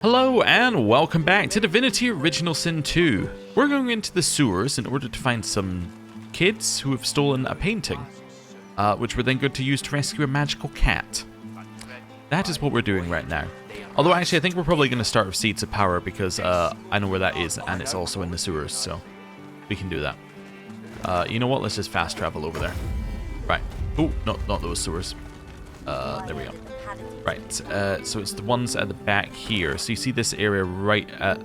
Hello and welcome back to Divinity Original Sin 2. We're going into the sewers in order to find some kids who have stolen a painting, which we're then going to use to rescue a magical cat. That is what we're doing right now. Although actually I think we're probably going to start with Seeds of Power because I know where that is and it's also in the sewers, so we can do that. You know what, let's just fast travel over there. Right. Oh, not those sewers. There we go. Right, so it's the ones at the back here. So you see this area right at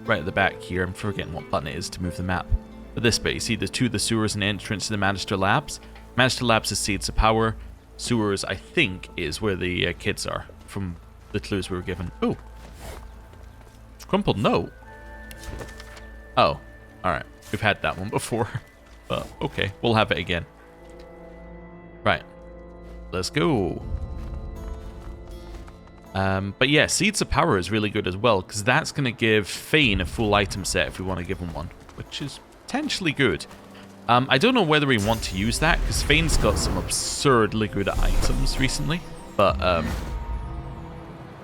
the back here. I'm forgetting what button it is to move the map. But this bit, you see the two of the sewers and the entrance to the Magister Labs. Magister Labs is Seeds of Power. Sewers, I think, is where the kids are from the clues we were given. Oh, crumpled note. Oh, all right. We've had that one before, but okay, we'll have it again. Right, let's go. But yeah, Seeds of Power is really good as well, because that's going to give Fane a full item set if we want to give him one, which is potentially good. I don't know whether we want to use that, because Fane's got some absurdly good items recently, but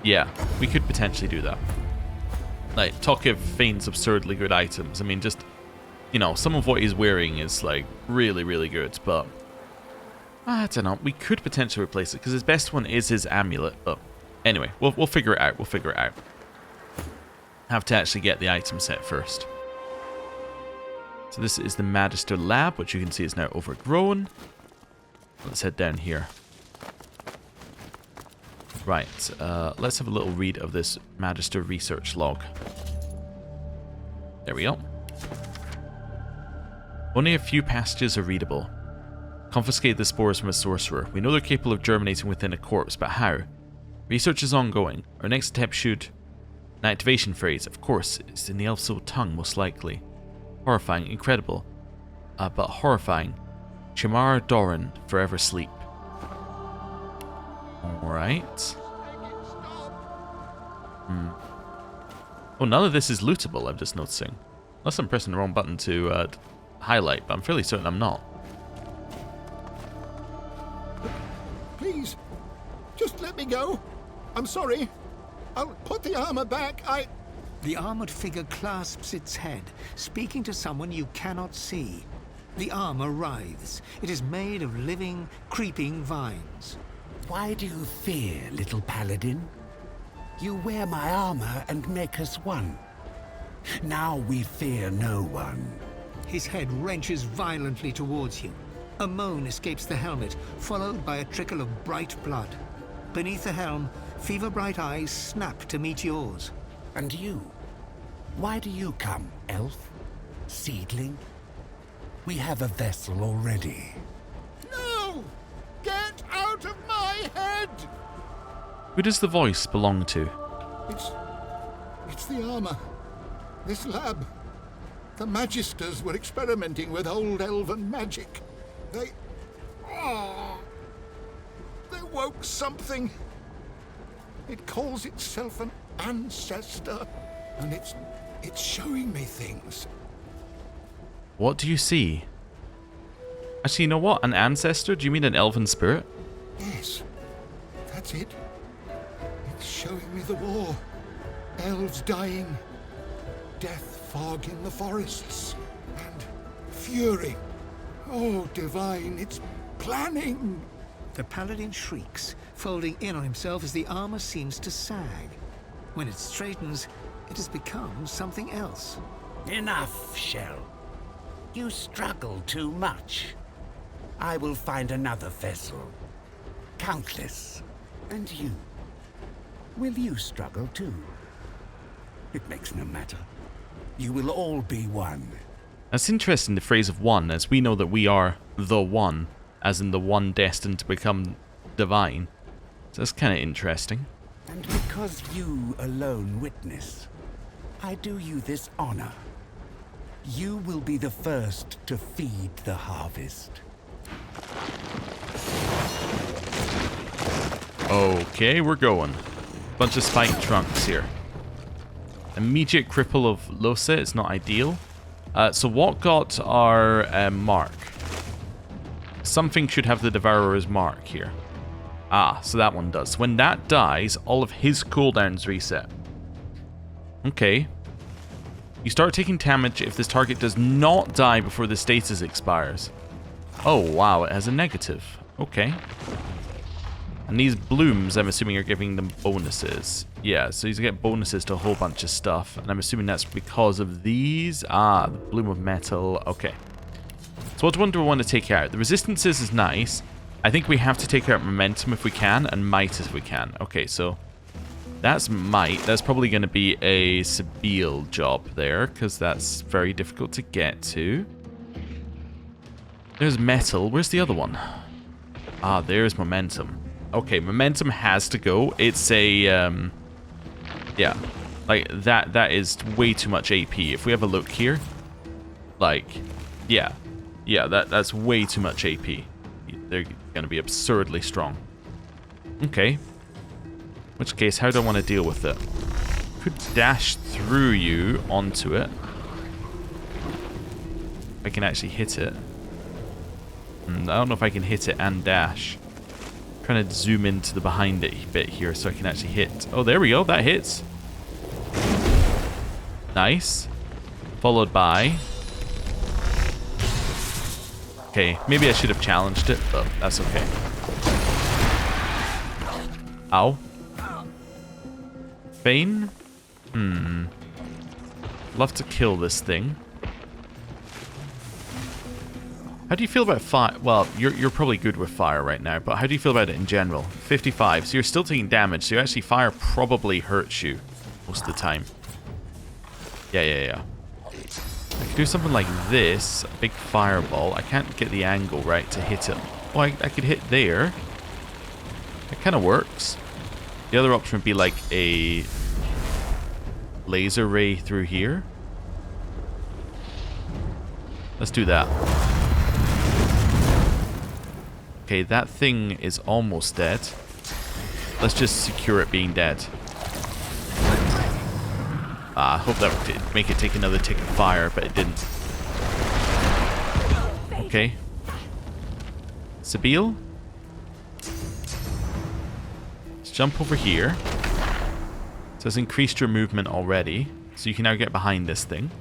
yeah, we could potentially do that. Like, talk of Fane's absurdly good items, I mean, just, you know, some of what he's wearing is, like, really, really good, but I don't know, we could potentially replace it, because his best one is his amulet, but anyway, we'll figure it out. We'll figure it out. Have to actually get the item set first. So this is the Magister Lab, which you can see is now overgrown. Let's head down here. Right, let's have a little read of this Magister research log. There we go. Only a few passages are readable. Confiscate the spores from a sorcerer. We know they're capable of germinating within a corpse, but how? Research is ongoing. Our next step should... An activation phrase, of course, it's in the elf soul tongue, most likely. Horrifying, incredible. But horrifying. Chamar Doran, forever sleep. Alright. Oh, none of this is lootable, I'm just noticing. Unless I'm pressing the wrong button to highlight, but I'm fairly certain I'm not. Please, just let me go. I'm sorry. I'll put the armor back. The armored figure clasps its head, speaking to someone you cannot see. The armor writhes. It is made of living, creeping vines. Why do you fear, little paladin? You wear my armor and make us one. Now we fear no one. His head wrenches violently towards you. A moan escapes the helmet, followed by a trickle of bright blood. Beneath the helm, fever-bright eyes snap to meet yours. And you? Why do you come, elf? Seedling? We have a vessel already. No! Get out of my head! Who does the voice belong to? It's the armor. This lab. The Magisters were experimenting with old elven magic. They woke something. It calls itself an ancestor, and it's showing me things. What do you see? Actually, you know what? An ancestor? Do you mean an elven spirit? Yes, that's it. It's showing me the war. Elves dying. Death fog in the forests. And fury. Oh, divine, it's planning. The paladin shrieks, folding in on himself as the armor seems to sag. When it straightens, it has become something else. Enough, Shell. You struggle too much. I will find another vessel. Countless. And you? Will you struggle too? It makes no matter. You will all be one. That's interesting, the phrase of one, as we know that we are the one, as in the one destined to become divine. So that's kind of interesting. And because you alone witness, I do you this honor. You will be the first to feed the harvest. Okay, we're going. Bunch of spiked trunks here. Immediate cripple of Losa, it's not ideal. So what got our mark? Something should have the Devourer's mark here. Ah, so that one does. When that dies, all of his cooldowns reset. Okay. You start taking damage if this target does not die before the status expires. Oh, wow, it has a negative. Okay. And these blooms, I'm assuming, are giving them bonuses. Yeah, so he's get bonuses to a whole bunch of stuff. And I'm assuming that's because of these. Ah, the bloom of metal. Okay. So what one do we want to take out? The resistances is nice. I think we have to take out momentum if we can, and might if we can. Okay, so that's might. That's probably going to be a Sabile job there, because that's very difficult to get to. There's metal. Where's the other one? Ah, there's momentum. Okay, momentum has to go. It's a, yeah, like that is way too much AP. If we have a look here, like, yeah, that's way too much AP. They're going to be absurdly strong. Okay. In which case, how do I want to deal with it? Could dash through you onto it. If I can actually hit it. I don't know if I can hit it and dash. Trying to zoom into the behind it bit here so I can actually hit. Oh, there we go. That hits. Nice. Followed by... Okay, maybe I should have challenged it, but that's okay. Ow. Bane? Love to kill this thing. How do you feel about fire? Well, you're probably good with fire right now, but how do you feel about it in general? 55, so you're still taking damage, so actually fire probably hurts you most of the time. Yeah. I could do something like this, a big fireball. I can't get the angle right to hit it. Oh, I could hit there. That kind of works. The other option would be like a laser ray through here. Let's do that. Okay, that thing is almost dead. Let's just secure it being dead. I hope that would make it take another tick of fire, but it didn't. Okay. Sabile? Let's jump over here. So it's increased your movement already. So you can now get behind this thing.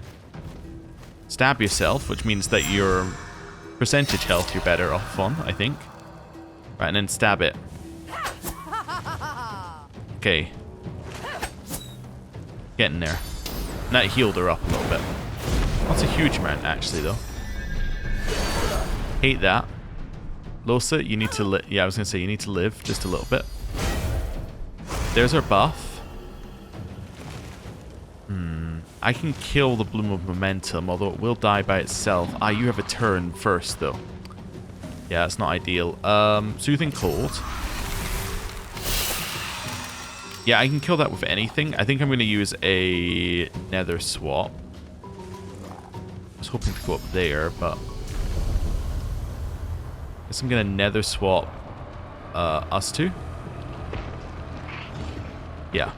Stab yourself, which means that your percentage health you're better off on, I think. Right, and then stab it. Okay. Getting there. And that healed her up a little bit. Not a huge amount, actually, though. Hate that. Losa, you need to live. Yeah, I was going to say, you need to live just a little bit. There's our buff. I can kill the Bloom of Momentum, although it will die by itself. Ah, you have a turn first, though. Yeah, it's not ideal. Soothing Cold. Yeah, I can kill that with anything. I think I'm going to use a Nether Swap. I was hoping to go up there, but... I guess I'm going to Nether Swap us two. Yeah.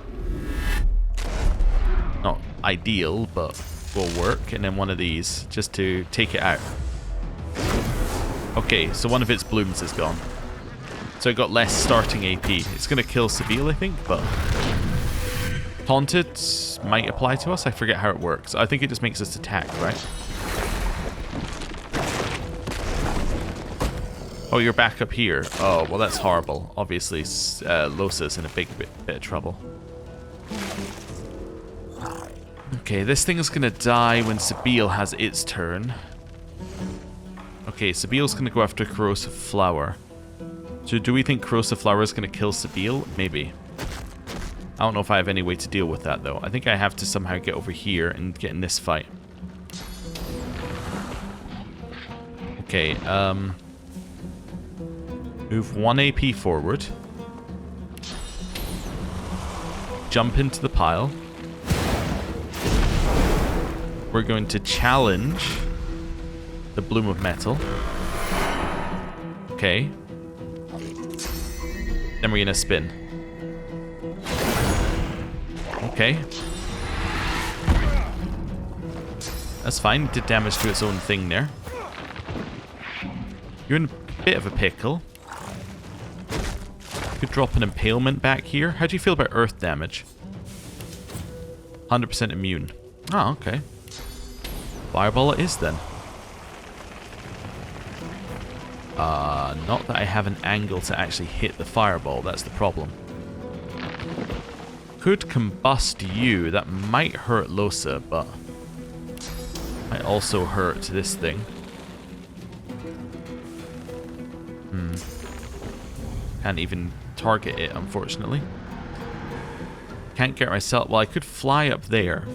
Not ideal, but will work. And then one of these, just to take it out. Okay, so one of its blooms is gone. So it got less starting AP. It's going to kill Sabile, I think, but... Taunted might apply to us. I forget how it works. I think it just makes us attack, right? Oh, you're back up here. Oh, well, that's horrible. Obviously, Losa's in a big bit of trouble. Okay, this thing is going to die when Sabile has its turn. Okay, Sabile's going to go after Corrosive Flower. So do we think Corrosive Flower is going to kill Sabile? Maybe. I don't know if I have any way to deal with that, though. I think I have to somehow get over here and get in this fight. Okay, move 1 AP forward. Jump into the pile. We're going to challenge the Bloom of Metal. Okay. Then we're going to spin. Okay. That's fine. It did damage to its own thing there. You're in a bit of a pickle. Could drop an impalement back here. How do you feel about earth damage? 100% immune. Oh, okay. Fireball it is then. Not that I have an angle to actually hit the fireball, that's the problem. Could combust you, that might hurt Losa, but might also hurt this thing. Can't even target it, unfortunately. Can't get myself... Well, I could fly up there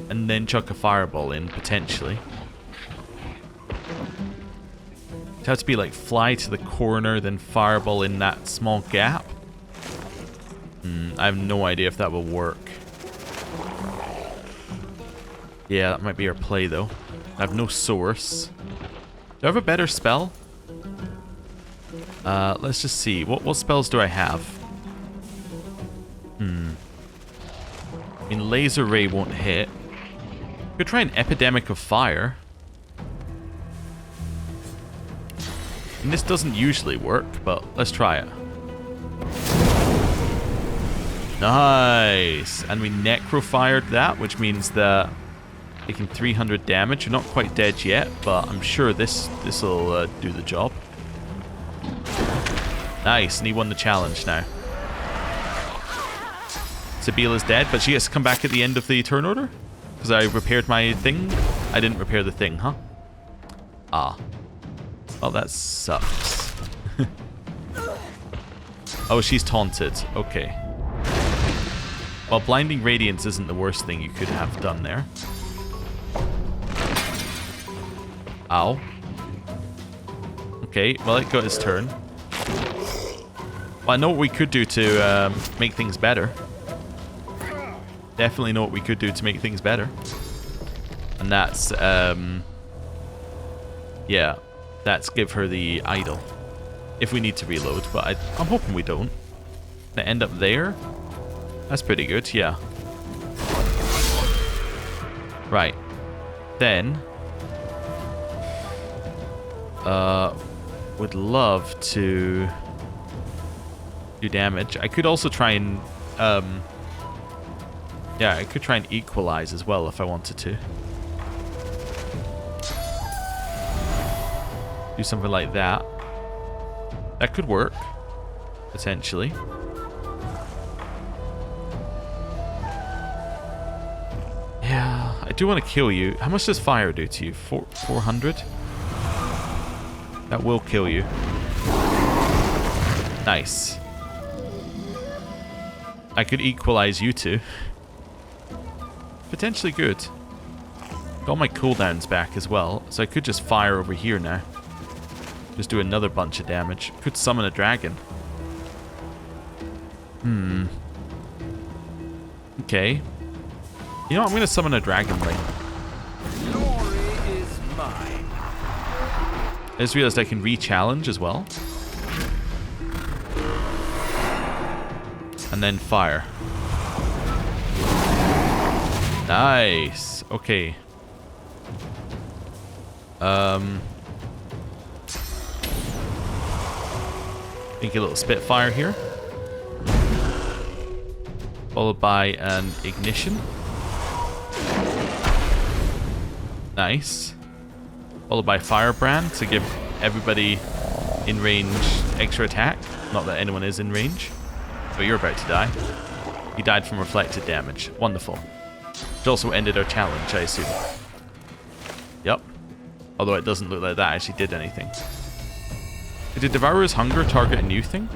and then chuck a fireball in, potentially. It'd have to be like fly to the corner, then fireball in that small gap. I have no idea if that will work. Yeah, that might be our play, though. I have no source. Do I have a better spell? Let's just see. What spells do I have? I mean, Laser Ray won't hit. Could try an Epidemic of Fire. And this doesn't usually work, but let's try it. Nice! And we necrofired that, which means that taking 300 damage. You're not quite dead yet, but I'm sure this'll do the job. Nice, and he won the challenge now. Sabila's dead, but she has to come back at the end of the turn order? Because I repaired my thing? I didn't repair the thing, huh? Ah. Well, that sucks. Oh, she's taunted. Okay. Well, Blinding Radiance isn't the worst thing you could have done there. Ow. Okay, well, it got his turn. Well, I know what we could do to make things better. Definitely know what we could do to make things better. And that's, yeah, that's give her the idol. If we need to reload, but I'm hoping we don't. Gonna end up there? That's pretty good, yeah. Right. Then, would love to do damage. I could also try and, yeah, I could try and equalize as well if I wanted to. Do something like that. That could work, potentially. Yeah, I do want to kill you. How much does fire do to you? 400? That will kill you. Nice. I could equalize you two. Potentially good. Got my cooldowns back as well, so I could just fire over here now. Just do another bunch of damage. Could summon a dragon. Okay. You know what? I'm going to summon a dragon lane. Glory is mine. I just realized I can re-challenge as well. And then fire. Nice. Okay. Make a little Spitfire here. Followed by an Ignition. Nice. Followed by Firebrand to give everybody in range extra attack. Not that anyone is in range. But you're about to die. He died from reflected damage. Wonderful. Which also ended our challenge, I assume. Yep. Although it doesn't look like that actually did anything. Did Devourer's Hunger target a new thing?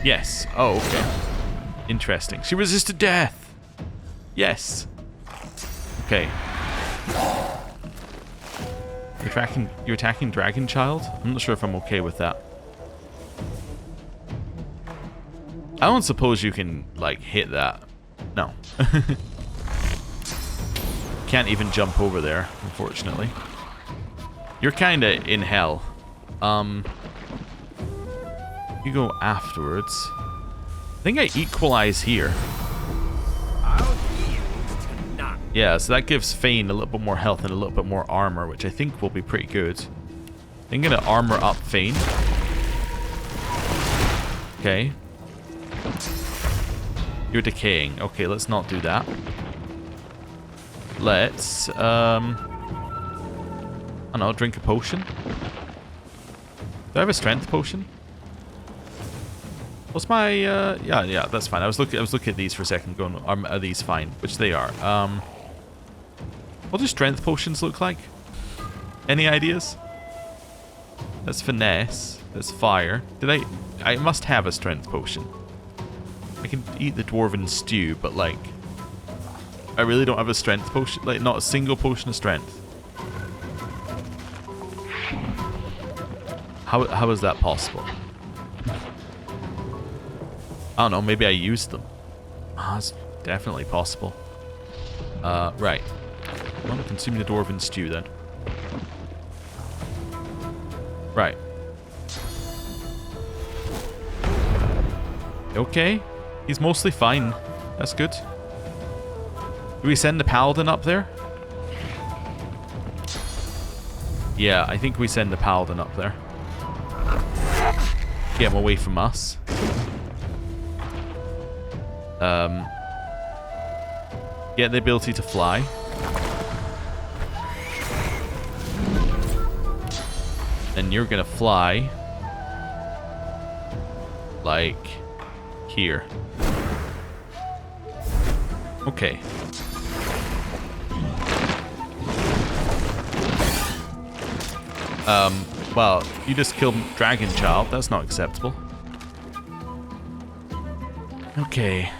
Yes. Oh, okay. Interesting. She resisted death! Yes. Okay. You're attacking Dragon Child? I'm not sure if I'm okay with that. I don't suppose you can, like, hit that. No. Can't even jump over there, unfortunately. You're kinda in hell. You go afterwards. I think I equalize here. I'll yield to none. Yeah, so that gives Fane a little bit more health and a little bit more armor, which I think will be pretty good. I'm gonna armor up Fane. You're decaying. Okay, let's not do that. Let's, I don't know, drink a potion. Do I have a strength potion? What's my, yeah, that's fine. I was looking at these for a second going, are these fine? Which they are. What do strength potions look like? Any ideas? That's finesse. That's fire. I must have a strength potion. I can eat the dwarven stew, but like, I really don't have a strength potion. Like, not a single potion of strength. How is that possible? I don't know, maybe I used them. That's definitely possible. Right. Well, I'm consuming the dwarven stew then. Right. Okay. He's mostly fine. That's good. Do we send the paladin up there? Yeah, I think we send the paladin up there. Get him away from us. Get the ability to fly. And you're gonna fly like here. Okay. Well, you just killed Dragon Child. That's not acceptable. Okay.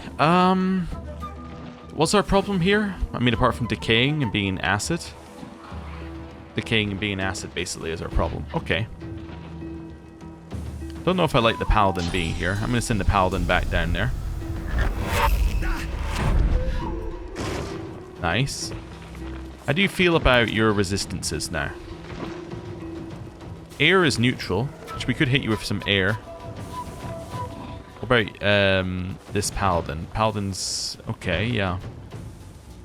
What's our problem here? I mean, apart from decaying and being acid. Decaying and being acid basically is our problem. Okay. Don't know if I like the paladin being here. I'm going to send the paladin back down there. Nice. How do you feel about your resistances now? Air is neutral, which we could hit you with some air. What about this paladin? Paladin's okay, yeah.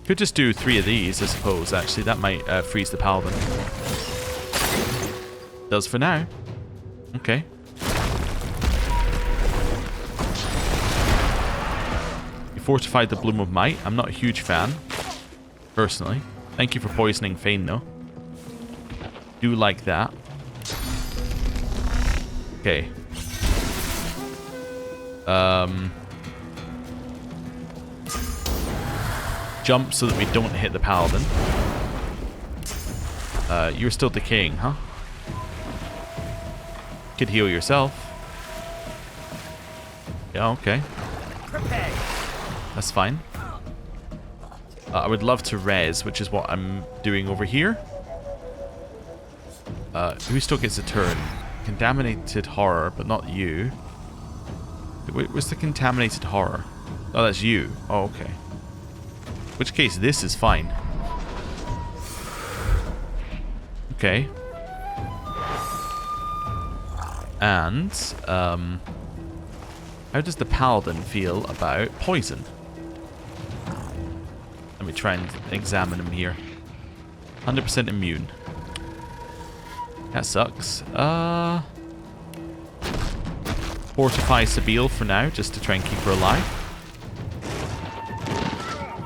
Could just do 3 of these, I suppose. Actually, that might freeze the paladin. Does for now. Okay. You fortified the Bloom of Might. I'm not a huge fan, personally. Thank you for poisoning Fane, though. Do like that. Okay. Jump so that we don't hit the paladin. You're still decaying, huh? Could heal yourself. Yeah, okay. That's fine. I would love to res, which is what I'm doing over here. Who still gets a turn? Contaminated Horror, but not you. Where's the Contaminated Horror? Oh, that's you. Oh, okay. In which case, this is fine. Okay. And, how does the Paladin feel about poison? Let me try and examine him here. 100% immune. That sucks. Fortify Sabine for now, just to try and keep her alive.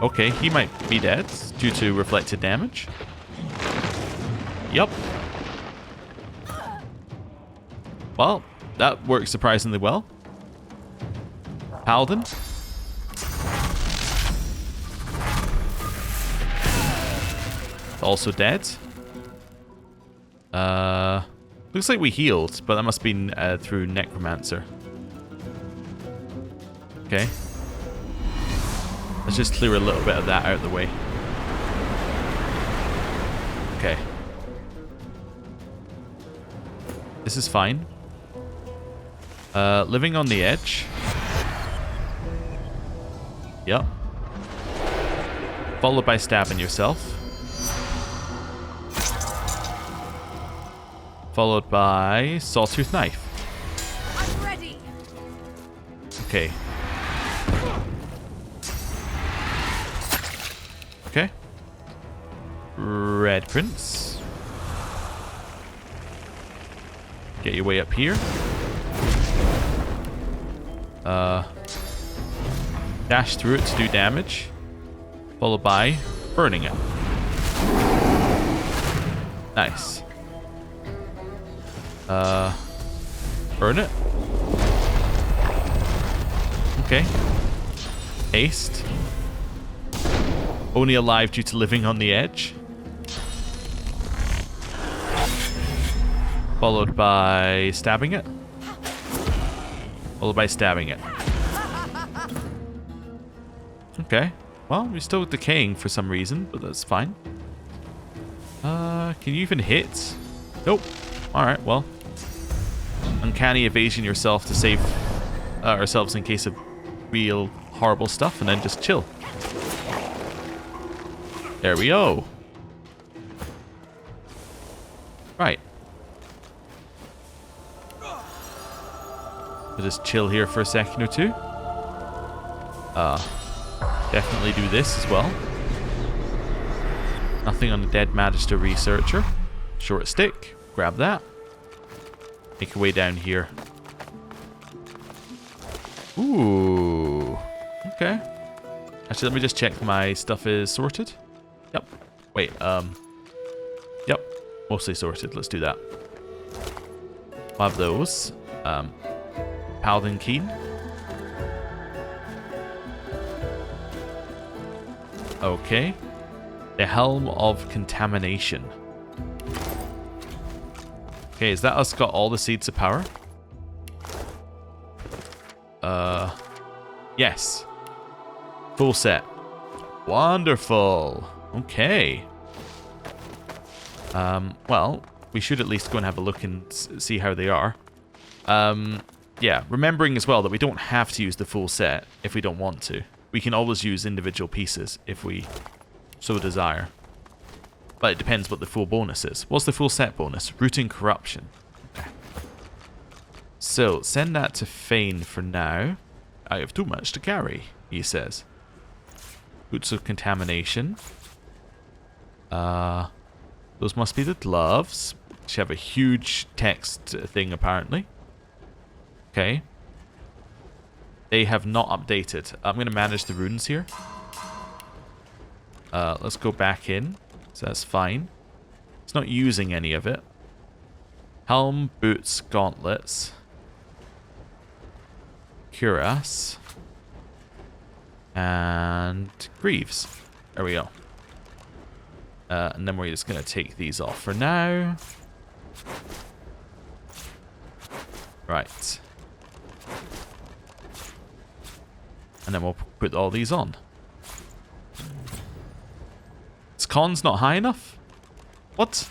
Okay, he might be dead due to reflected damage. Yup. Well, that works surprisingly well. Paladin. Also dead. Looks like we healed, but that must have been through Necromancer. Okay. Let's just clear a little bit of that out of the way. Okay. This is fine. Living on the edge. Yep. Followed by stabbing yourself. Followed by Sawtooth Knife. I'm ready. Okay. Okay. Red Prince. Get your way up here. Dash through it to do damage, followed by burning it. Nice. Burn it. Okay. Haste. Only alive due to living on the edge. Followed by stabbing it. Followed by stabbing it. Okay. Well, we're still decaying for some reason, but that's fine. Can you even hit? Nope. Alright, well. Uncanny evasion yourself to save ourselves in case of real horrible stuff, and then just chill. There we go. Right. We'll just chill here for a second or two. Definitely do this as well. Nothing on the dead Magister Researcher. Short stick. Grab that. Make your way down here. Ooh. Okay. Actually, let me just check my stuff is sorted. Yep. Wait, yep. Mostly sorted. Let's do that. We'll have those. Paladin Keen. Okay. The Helm of Contamination. Okay, is that us got all the Seeds of Power? Yes. Full set. Wonderful. Okay. Well, we should at least go and have a look and see how they are. Yeah, remembering as well that we don't have to use the full set if we don't want to. We can always use individual pieces if we so desire. But it depends what the full bonus is. What's the full set bonus? Rooting Corruption. Okay. So, send that to Fane for now. I have too much to carry, he says. Boots of Contamination. Those must be the gloves, which have a huge text thing apparently. Okay. They have not updated. I'm going to manage the runes here. Let's go back in. So that's fine. It's not using any of it. Helm, boots, gauntlets. Cuirass. And greaves. There we go. And then we're just going to take these off for now. Right. And then we'll put all these on. Is con's not high enough? What?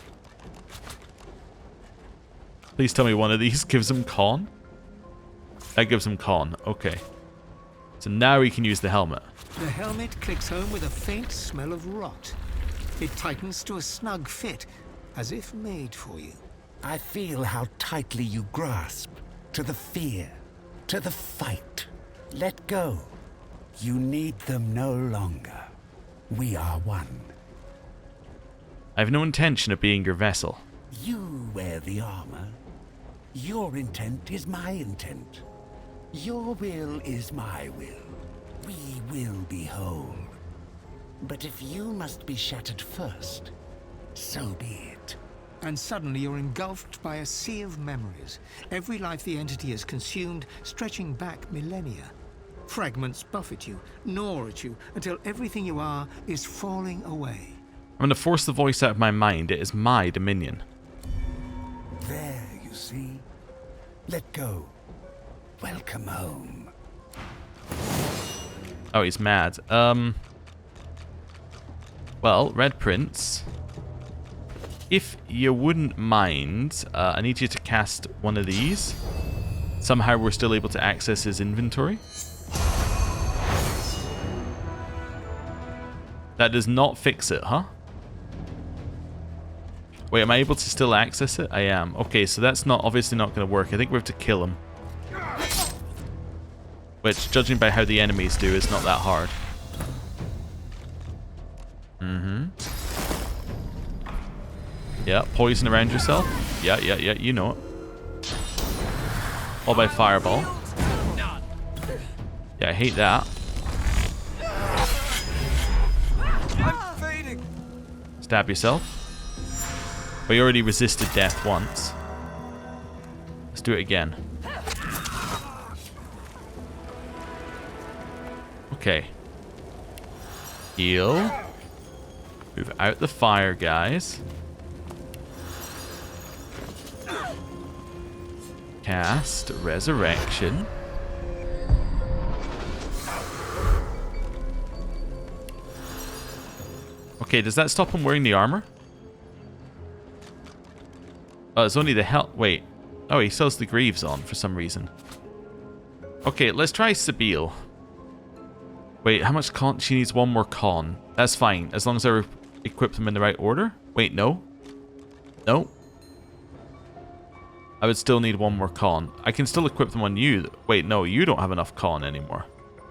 Please tell me one of these gives him con. That gives him con. Okay. So now we can use the helmet. The helmet clicks home with a faint smell of rot. It tightens to a snug fit, as if made for you. I feel how tightly you grasp. To the fear. To the fight. Let go. You need them no longer. We are one. I have no intention of being your vessel. You wear the armor. Your intent is my intent. Your will is my will. We will be whole. But if you must be shattered first, so be it. And suddenly you're engulfed by a sea of memories. Every life the entity has consumed, stretching back millennia. Fragments buffet you, gnaw at you, until everything you are is falling away. I'm going to force the voice out of my mind. It is my dominion. There, you see? Let go. Welcome home. Oh, he's mad. Well, Red Prince, if you wouldn't mind, I need you to cast one of these. Somehow we're still able to access his inventory. That does not fix it, huh? Wait, am I able to still access it? I am. Okay, so that's not obviously not going to work. I think we have to kill him. Which, judging by how the enemies do, is not that hard. Yeah, poison around yourself. Yeah, you know it. All by fireball. Yeah, I hate that. Stab yourself. But you already resisted death once. Let's do it again. Okay. Heal. Move out the fire, guys. Cast Resurrection. Okay, does that stop him wearing the armor? Oh, it's only the hell. Wait. Oh, he sells the greaves on for some reason. Okay, let's try Sabine. Wait, how much con? She needs one more con. That's fine, as long as I equip them in the right order. Wait, no. No. I would still need one more con. I can still equip them on you. Wait, no, you don't have enough con anymore.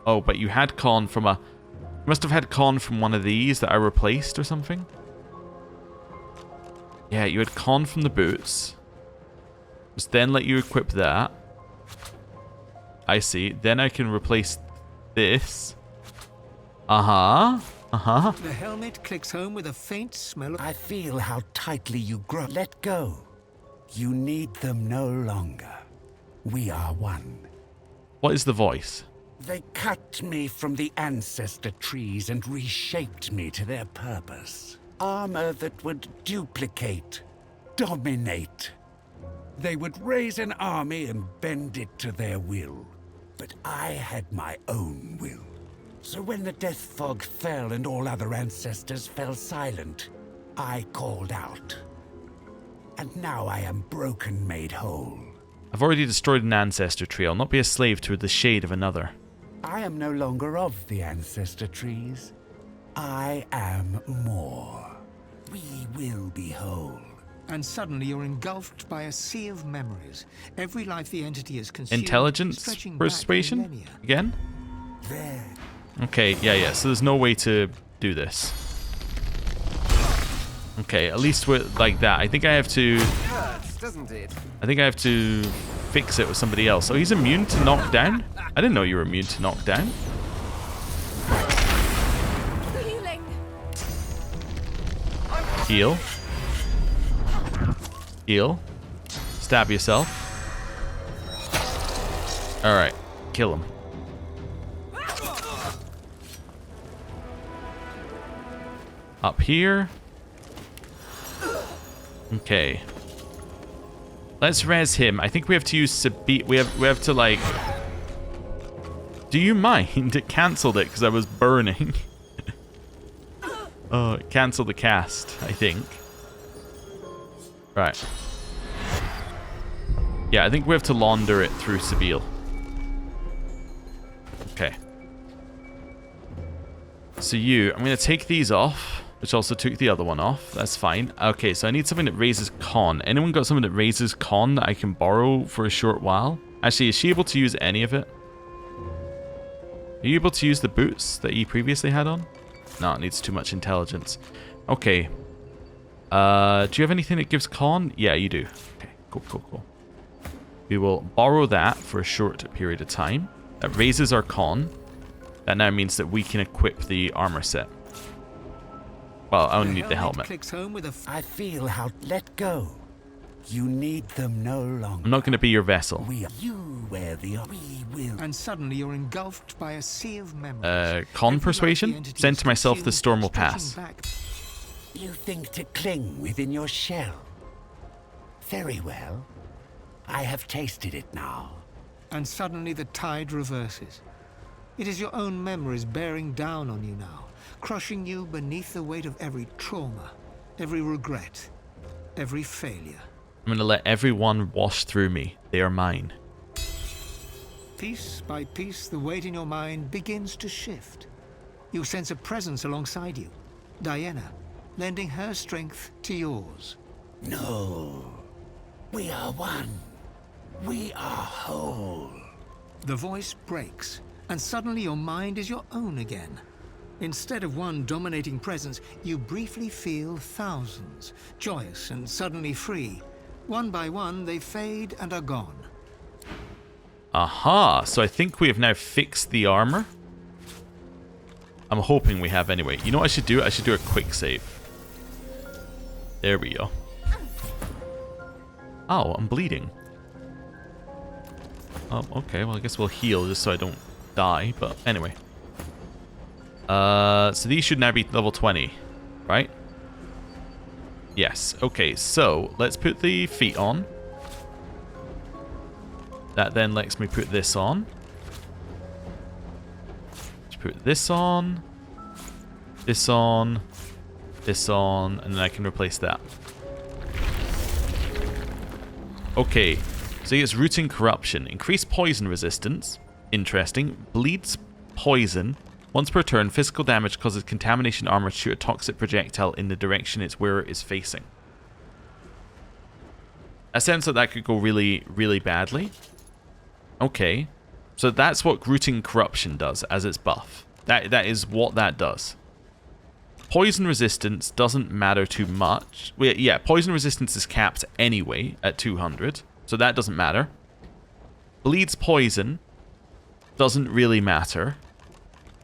Oh, but you had con from a... You must have had con from one of these that I replaced or something. Yeah, you had con from the boots. Just then let you equip that. I see. Then I can replace this. Uh-huh. Uh-huh. The helmet clicks home with a faint smell of... I feel how tightly you grow. Let go. You need them no longer. We are one. What is the voice? They cut me from the ancestor trees and reshaped me to their purpose. Armor that would duplicate, dominate. They would raise an army and bend it to their will. But I had my own will. So when the death fog fell and all other ancestors fell silent, I called out. And now I am broken made whole. I've already destroyed an ancestor tree. I'll not be a slave to the shade of another. I am no longer of the ancestor trees. I am more. We will be whole. And suddenly you're engulfed by a sea of memories. Every life the entity has consumed. Intelligence stretching back persuasion? millennia. Again? There. Okay, yeah. So there's no way to do this. Okay, at least with like that. I think I have to... Hurts, doesn't it? I think I have to fix it with somebody else. Oh, he's immune to knockdown? I didn't know you were immune to knockdown. Healing. Heal. Heal. Stab yourself. Alright, kill him. Up here. Okay. Let's res him. I think we have to use Sabine. We have to like... Do you mind? It cancelled it because I was burning. Oh, it cancelled the cast, I think. Right. Yeah, I think we have to launder it through Sabine. Okay. So I'm going to take these off, which also took the other one off. That's fine. Okay, so I need something that raises con. Anyone got something that raises con that I can borrow for a short while? Actually, is she able to use any of it? Are you able to use the boots that you previously had on? No, it needs too much intelligence. Okay. Do you have anything that gives con? Yeah, you do. Okay, cool. We will borrow that for a short period of time. That raises our con. That now means that we can equip the armor set. Well, I only need the helmet. Clicks home with a I feel how... Let go. You need them no longer. I'm not going to be your vessel. You wear the... We will... And suddenly you're engulfed by a sea of memories. Con persuasion? Send to myself, the storm will pass. You think to cling within your shell. Very well. I have tasted it now. And suddenly the tide reverses. It is your own memories bearing down on you now, crushing you beneath the weight of every trauma, every regret, every failure. I'm going to let everyone wash through me. They are mine. Piece by piece, the weight in your mind begins to shift. You sense a presence alongside you, Diana, lending her strength to yours. No. We are one. We are whole. The voice breaks, and suddenly your mind is your own again. Instead of one dominating presence, you briefly feel thousands, joyous and suddenly free. One by one, they fade and are gone. Aha, so I think we have now fixed the armor. I'm hoping we have anyway. You know what I should do? I should do a quick save. There we go. Oh, I'm bleeding. Oh, okay. Well, I guess we'll heal just so I don't die. But anyway. So these should now be level 20, right? Yes. Okay, so let's put the feet on. That then lets me put this on. Let's put this on. This on. This on. And then I can replace that. Okay. So it's rooting corruption. Increased poison resistance. Interesting. Bleeds poison. Once per turn, physical damage causes contamination armor to shoot a toxic projectile in the direction its wearer is facing. I sense that could go really, really badly. Okay. So that's what rooting corruption does as its buff. That is what that does. Poison resistance doesn't matter too much. Well, yeah, poison resistance is capped anyway at 200. So that doesn't matter. Bleeds poison doesn't really matter.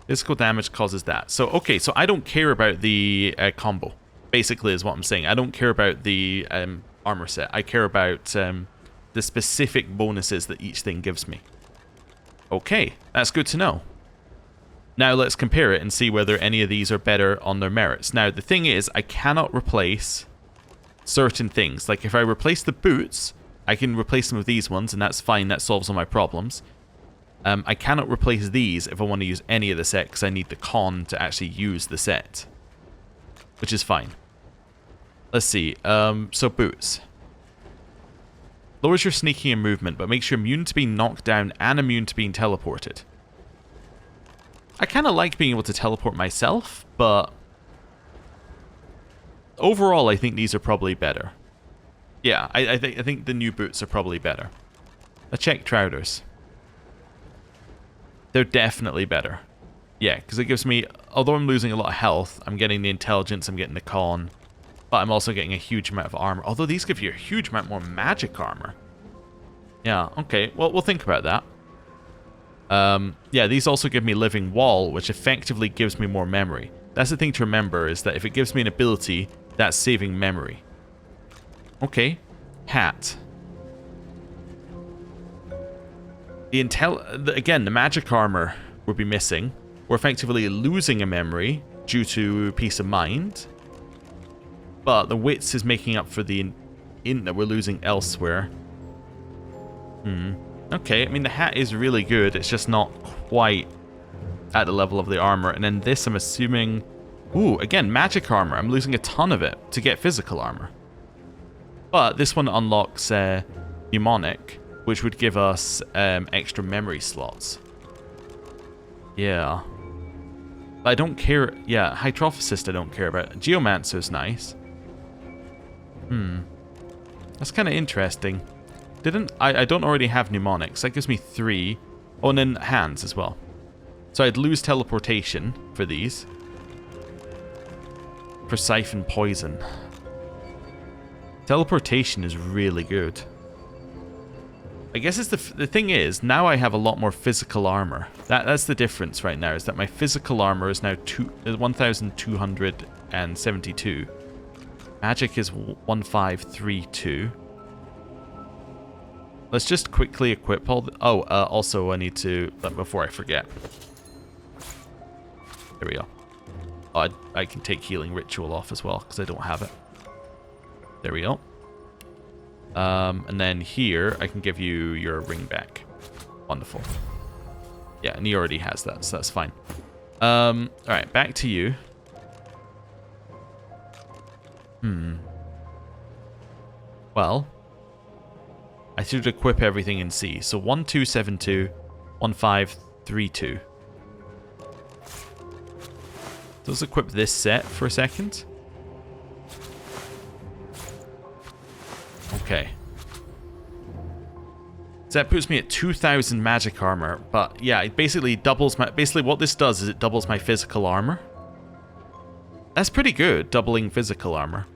Physical damage causes that. So, okay, so I don't care about the combo, basically is what I'm saying. I don't care about the armor set. I care about the specific bonuses that each thing gives me. Okay, that's good to know. Now let's compare it and see whether any of these are better on their merits. Now, the thing is, I cannot replace certain things. Like, if I replace the boots, I can replace them with these ones, and that's fine. That solves all my problems. I cannot replace these if I want to use any of the set, because I need the con to actually use the set. Which is fine. Let's see. So boots. Lowers your sneaking and movement, but makes you immune to being knocked down and immune to being teleported. I kind of like being able to teleport myself, but overall I think these are probably better. Yeah, I think the new boots are probably better. Let's check trousers. They're definitely better. Yeah, because it gives me, although I'm losing a lot of health, I'm getting the intelligence, I'm getting the con, but I'm also getting a huge amount of armor. Although these give you a huge amount more magic armor. Yeah, okay, well, we'll think about that. Yeah, these also give me living wall, which effectively gives me more memory. That's the thing to remember, is that if it gives me an ability, that's saving memory. Okay, hat. Again, the magic armor would be missing. We're effectively losing a memory due to peace of mind. But the wits is making up for the int that we're losing elsewhere. Okay, I mean, the hat is really good. It's just not quite at the level of the armor. And then this, I'm assuming... Ooh, again, magic armor. I'm losing a ton of it to get physical armor. But this one unlocks mnemonic, which would give us extra memory slots. Yeah. But I don't care... Yeah, Hydrophysist I don't care about. Geomancer's nice. That's kind of interesting. I don't already have mnemonics. That gives me 3. Oh, and then hands as well. So I'd lose teleportation for these. For siphon poison. Teleportation is really good. I guess it's the thing is, now I have a lot more physical armor. That's the difference right now, is that my physical armor is now 1,272. Magic is 1,532. Let's just quickly equip all the... Oh, also I need to... Before I forget. There we go. Oh, I can take Healing Ritual off as well, because I don't have it. There we go. And then here, I can give you your ring back. Wonderful. Yeah, and he already has that, so that's fine. Alright, back to you. Well... I should equip everything in C. So 1272, 1532. Let's equip this set for a second. Okay. So that puts me at 2,000 magic armor, but yeah, it basically doubles my... Basically what this does is it doubles my physical armor. That's pretty good, doubling physical armor.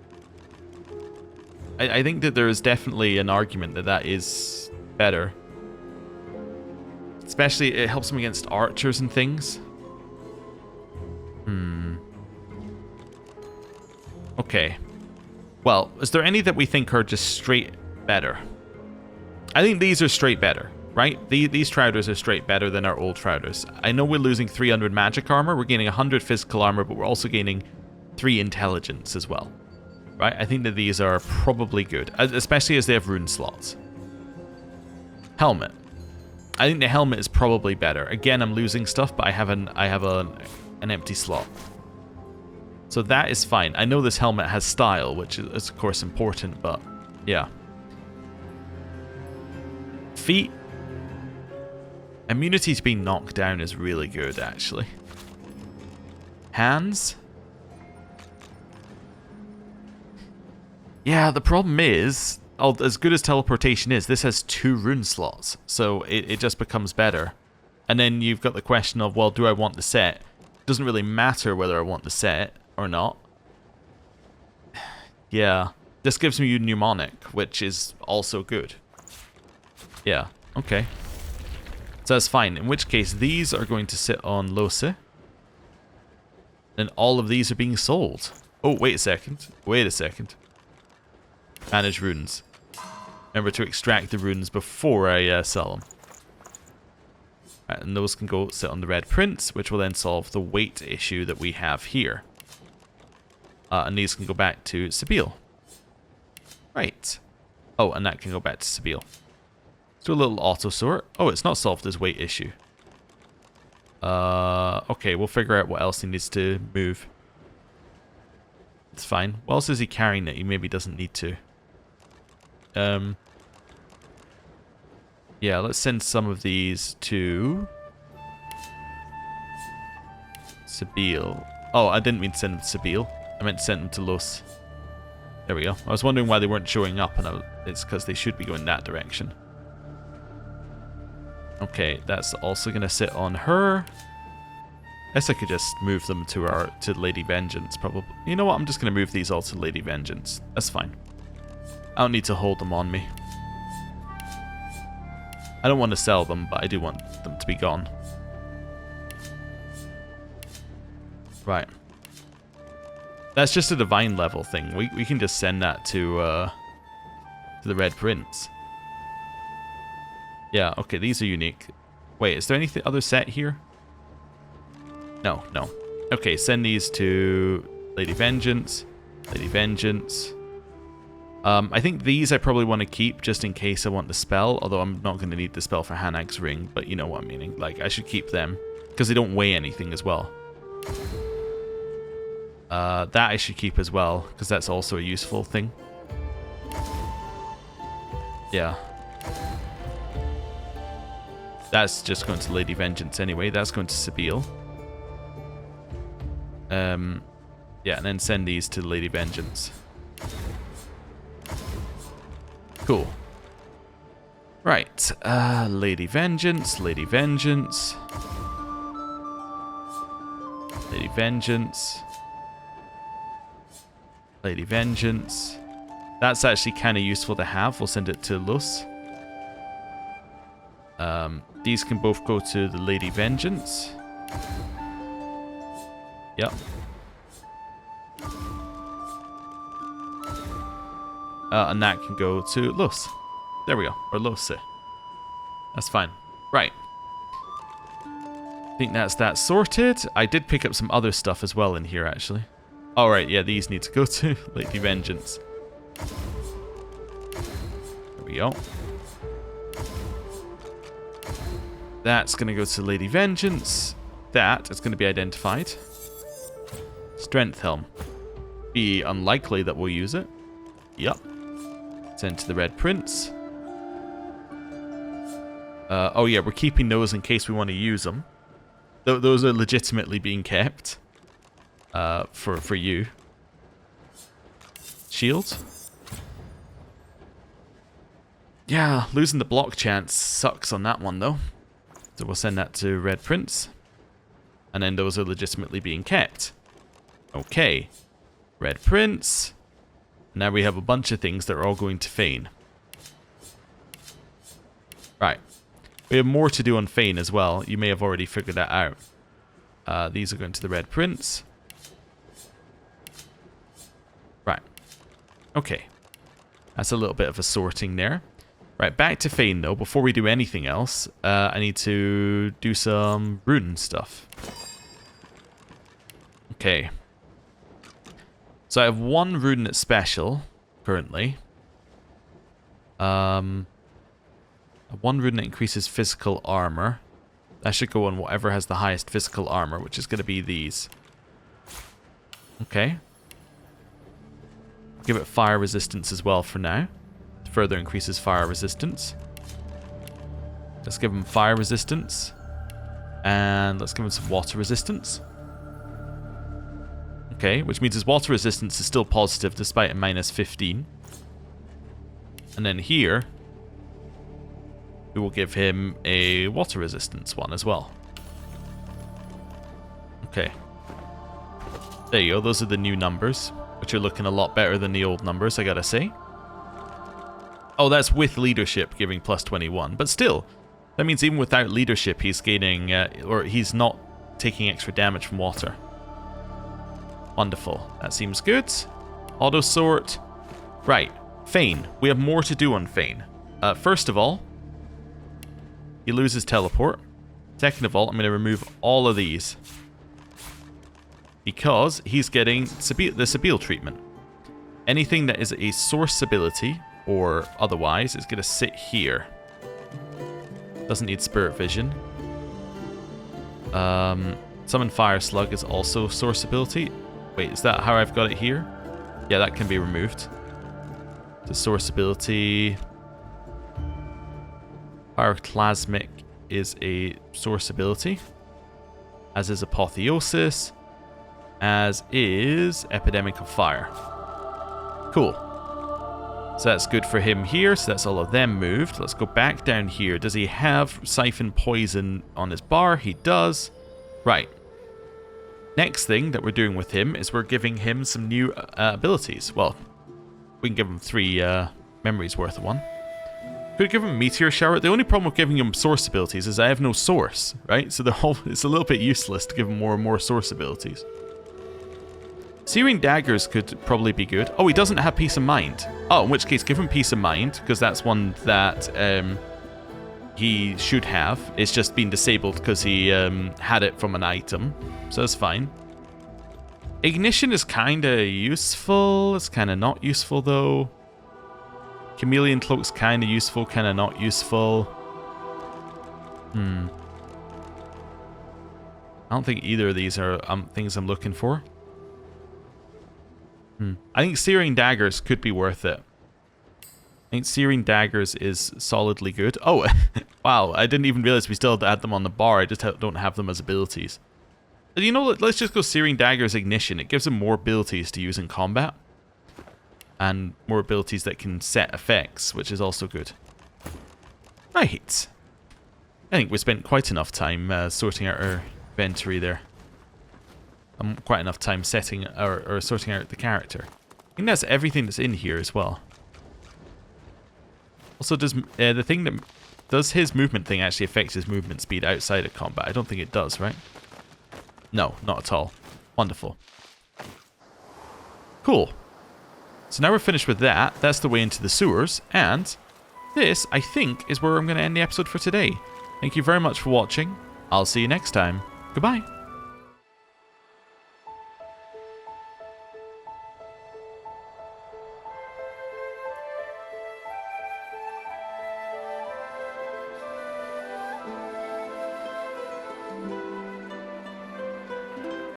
I think that there is definitely an argument that that is better. Especially, it helps them against archers and things. Okay. Well, is there any that we think are just straight better? I think these are straight better, right? These Trouders are straight better than our old Trouders. I know we're losing 300 magic armor, we're gaining 100 physical armor, but we're also gaining 3 intelligence as well. Right? I think that these are probably good, especially as they have rune slots. Helmet. I think the helmet is probably better. Again, I'm losing stuff, but I have an empty slot. So that is fine. I know this helmet has style, which is of course important, but yeah. Feet. Immunity to being knocked down is really good, actually. Hands. Yeah, the problem is, as good as teleportation is, this has 2 rune slots, so it just becomes better. And then you've got the question of, well, do I want the set? It doesn't really matter whether I want the set or not. Yeah, this gives me mnemonic, which is also good. Yeah, okay. So that's fine, in which case these are going to sit on Lose. And all of these are being sold. Oh, wait a second. Wait a second. Manage runes. Remember to extract the runes before I sell them. Right, and those can go sit on the Red Prince, which will then solve the weight issue that we have here. And these can go back to Sabile. Right. Oh, and that can go back to Sabile. Let's do a little auto sort. Oh, it's not solved his weight issue. Okay, we'll figure out what else he needs to move. It's fine. What else is he carrying that he maybe doesn't need to? Yeah, let's send some of these to Sabile. Oh, I didn't mean to send them to Sabile. I meant to send them to Los. There we go. I was wondering why they weren't showing up, and it's because they should be going that direction. Okay, that's also going to sit on her. I guess I could just move them to Lady Vengeance, probably. You know what? I'm just going to move these all to Lady Vengeance. That's fine. I don't need to hold them on me. I don't want to sell them, but I do want them to be gone. Right. That's just a divine level thing. We can just send that to the Red Prince. Yeah, okay, these are unique. Wait, is there any other set here? No, no. Okay, send these to Lady Vengeance. Lady Vengeance. I think these I probably want to keep just in case I want the spell, although I'm not going to need the spell for Hanag's Ring, but you know what I'm meaning. Like, I should keep them, because they don't weigh anything as well. That I should keep as well, because that's also a useful thing. Yeah. That's just going to Lady Vengeance anyway. That's going to Sabile. Yeah, and then send these to Lady Vengeance. Cool. Right. Lady Vengeance, Lady Vengeance. Lady Vengeance. Lady Vengeance. That's actually kind of useful to have. We'll send it to Luz. These can both go to the Lady Vengeance. Yep. And that can go to Luz. There we go. Or Lose. That's fine. Right. I think that's that sorted. I did pick up some other stuff as well in here, actually. Alright, yeah, these need to go to Lady Vengeance. There we go. That's going to go to Lady Vengeance. That is going to be identified. Strength Helm. Be unlikely that we'll use it. Yep. Send to the Red Prince. Oh yeah, we're keeping those in case we want to use them. Those are legitimately being kept. For you. Shield. Yeah, losing the block chance sucks on that one though. So we'll send that to Red Prince. And then those are legitimately being kept. Okay. Red Prince. Now we have a bunch of things that are all going to Fane. Right. We have more to do on Fane as well. You may have already figured that out. These are going to the Red Prince. Right. Okay. That's a little bit of a sorting there. Right, back to Fane though. Before we do anything else, I need to do some rune stuff. Okay. So I have one rune that's special, currently. One rune that increases physical armor. That should go on whatever has the highest physical armor, which is going to be these. Okay. Give it fire resistance as well for now. It further increases fire resistance. Let's give him fire resistance. And let's give him some water resistance. Okay, which means his water resistance is still positive despite a minus 15. And then here, we will give him a water resistance one as well. Okay. There you go, those are the new numbers, which are looking a lot better than the old numbers, I gotta say. Oh, that's with leadership giving plus 21, but still, that means even without leadership, he's gaining, or he's not taking extra damage from water. Wonderful. That seems good. Auto sort. Right. Fane. We have more to do on Fane. First of all, he loses teleport. Second of all, I'm going to remove all of these. Because he's getting the Sabile treatment. Anything that is a source ability, or otherwise, is going to sit here. Doesn't need Spirit Vision. Summon Fire Slug is also source ability. Wait, is that how I've got it here? Yeah, that can be removed. The source ability. Pyroclasmic is a source ability. As is Apotheosis. As is Epidemic of Fire. Cool. So that's good for him here. So that's all of them moved. Let's go back down here. Does he have Siphon Poison on his bar? He does. Right. Next thing that we're doing with him is we're giving him some new abilities. Well, we can give him 3 memories worth of one. Could give him Meteor Shower. The only problem with giving him source abilities is I have no source, right? So it's a little bit useless to give him more and more source abilities. Searing Daggers could probably be good. Oh, he doesn't have Peace of Mind. Oh, in which case give him Peace of Mind, because that's one that he should have. It's just been disabled because he had it from an item. So that's fine. Ignition is kind of useful. It's kind of not useful, though. Chameleon Cloak's kind of useful, kind of not useful. I don't think either of these are things I'm looking for. I think Searing Daggers could be worth it. I think Searing Daggers is solidly good. Oh, wow, I didn't even realize we still had them on the bar. I just don't have them as abilities. You know, let's just go Searing Daggers Ignition. It gives him more abilities to use in combat. And more abilities that can set effects, which is also good. Right. I think we spent quite enough time sorting out our inventory there. Quite enough time setting or sorting out the character. I think that's everything that's in here as well. Also, does the thing that does his movement thing actually affect his movement speed outside of combat? I don't think it does, right? No, not at all. Wonderful. Cool. So now we're finished with that. That's the way into the sewers, and this, I think, is where I'm going to end the episode for today. Thank you very much for watching. I'll see you next time. Goodbye.